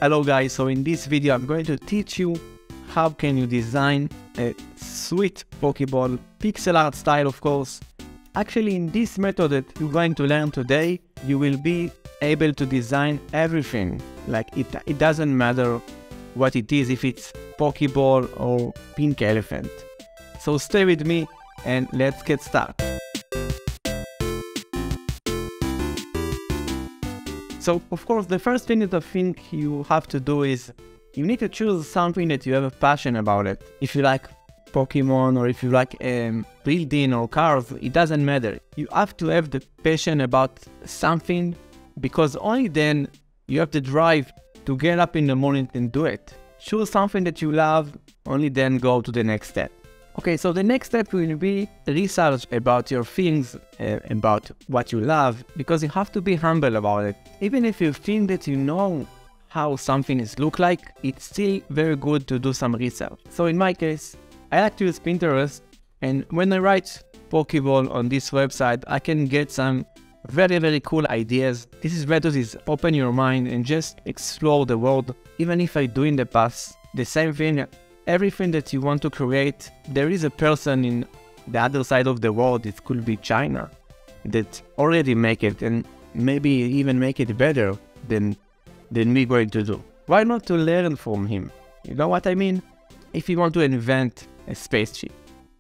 Hello guys, so in this video I'm going to teach you how can you design a sweet Pokeball, pixel art style of course. Actually in this method that you're going to learn today, you will be able to design everything. Like it doesn't matter what it is, if it's Pokeball or pink elephant. So stay with me and let's get started. So, of course, the first thing that I think you have to do is you need to choose something that you have a passion about it. If you like Pokemon or if you like building or cars, it doesn't matter. You have to have the passion about something because only then you have the drive to get up in the morning and do it. Choose something that you love, only then go to the next step. Okay, so the next step will be research about your things, about what you love, because you have to be humble about it. Even if you think that you know how something is look like, it's still very good to do some research. So in my case, I like to use Pinterest, and when I write Pokeball on this website, I can get some very cool ideas. This method is open your mind and just explore the world. Even if I do in the past the same thing, everything that you want to create, there is a person in the other side of the world, it could be China, that already make it and maybe even make it better than we going to do. Why not to learn from him? You know what I mean? If you want to invent a spaceship,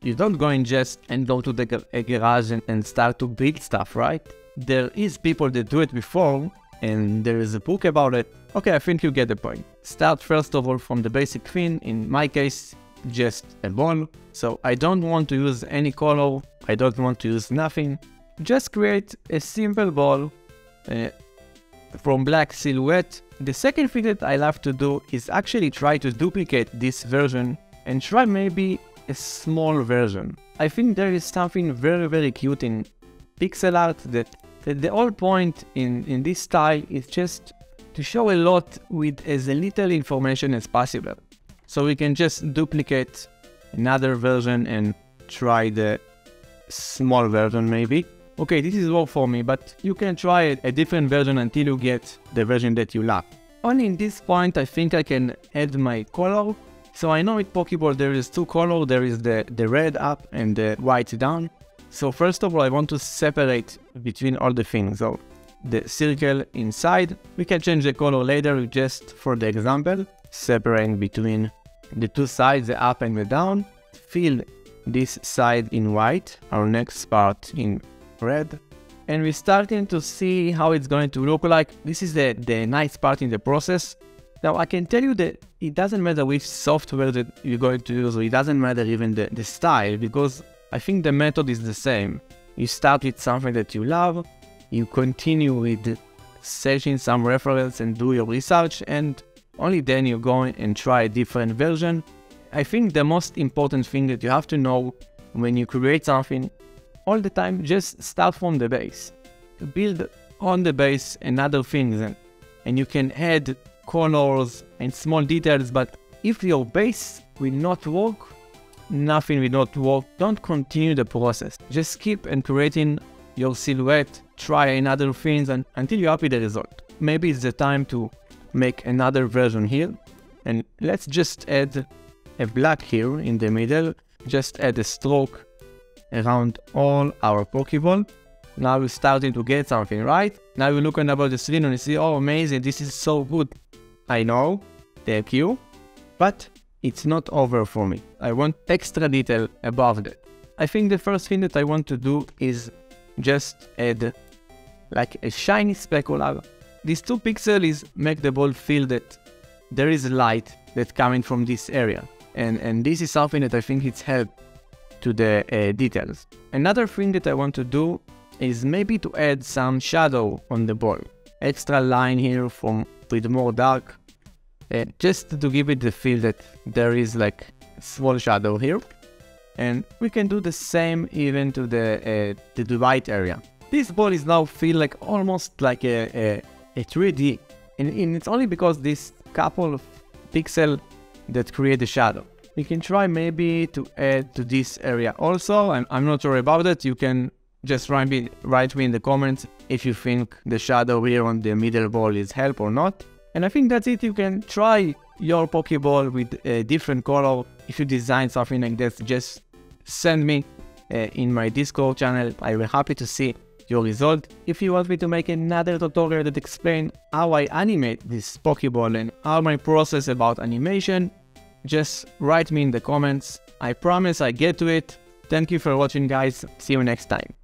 you don't go and just go to the garage and start to build stuff, right? There is people that do it before and there is a book about it. Okay, I think you get the point. Start first of all from the basic thing, in my case, just a ball. So I don't want to use any color, I don't want to use nothing. Just create a simple ball from black silhouette. The second thing that I love to do is actually try to duplicate this version and try maybe a small version. I think there is something very cute in pixel art that the whole point in this style is just to show a lot with as little information as possible. So we can just duplicate another version and try the small version maybe. Okay, this is all for me, but you can try a different version until you get the version that you love. Only in this point I think I can add my color. So I know with Pokeball there is two colors, there is the red up and the white down. So first of all I want to separate between all the things. So the circle inside, we can change the color later, just for the example, separating between the two sides, the up and the down. Fill this side in white, our next part in red, and we're starting to see how it's going to look like. This is the nice part in the process. Now I can tell you that it doesn't matter which software that you're going to use, or it doesn't matter even the style, because I think the method is the same. You start with something that you love, you continue with searching some reference and do your research, and only then you go and try a different version. I think the most important thing that you have to know when you create something all the time, just start from the base. Build on the base and other things, and you can add colors and small details, but if your base will not work, nothing will not work. Don't continue the process. Just keep and creating your silhouette, try another things until you're happy with the result. Maybe it's the time to make another version here, and let's just add a black here in the middle. Just add a stroke around all our Pokeball. Now we're starting to get something, right? Now you're looking about the screen and you see, oh amazing, this is so good. I know, thank you, but it's not over for me. I want extra detail above that. I think the first thing that I want to do is just add like a shiny specular. These 2 pixels make the ball feel that there is light that's coming from this area. And this is something that I think it's helped to the details. Another thing that I want to do is maybe to add some shadow on the ball. Extra line here with more dark. Just to give it the feel that there is like a small shadow here. And we can do the same even to the white area. This ball is now feel like almost like a 3D, and it's only because this couple of pixels that create the shadow. We can try maybe to add to this area also. I'm not sure about it. You can just write me in the comments if you think the shadow here on the middle ball is help or not. And I think that's it. You can try your Pokeball with a different color. If you design something like this, just send me in my Discord channel. I will be happy to see your result. If you want me to make another tutorial that explains how I animate this Pokeball and how my process about animation, just write me in the comments. I promise I get to it. Thank you for watching, guys. See you next time.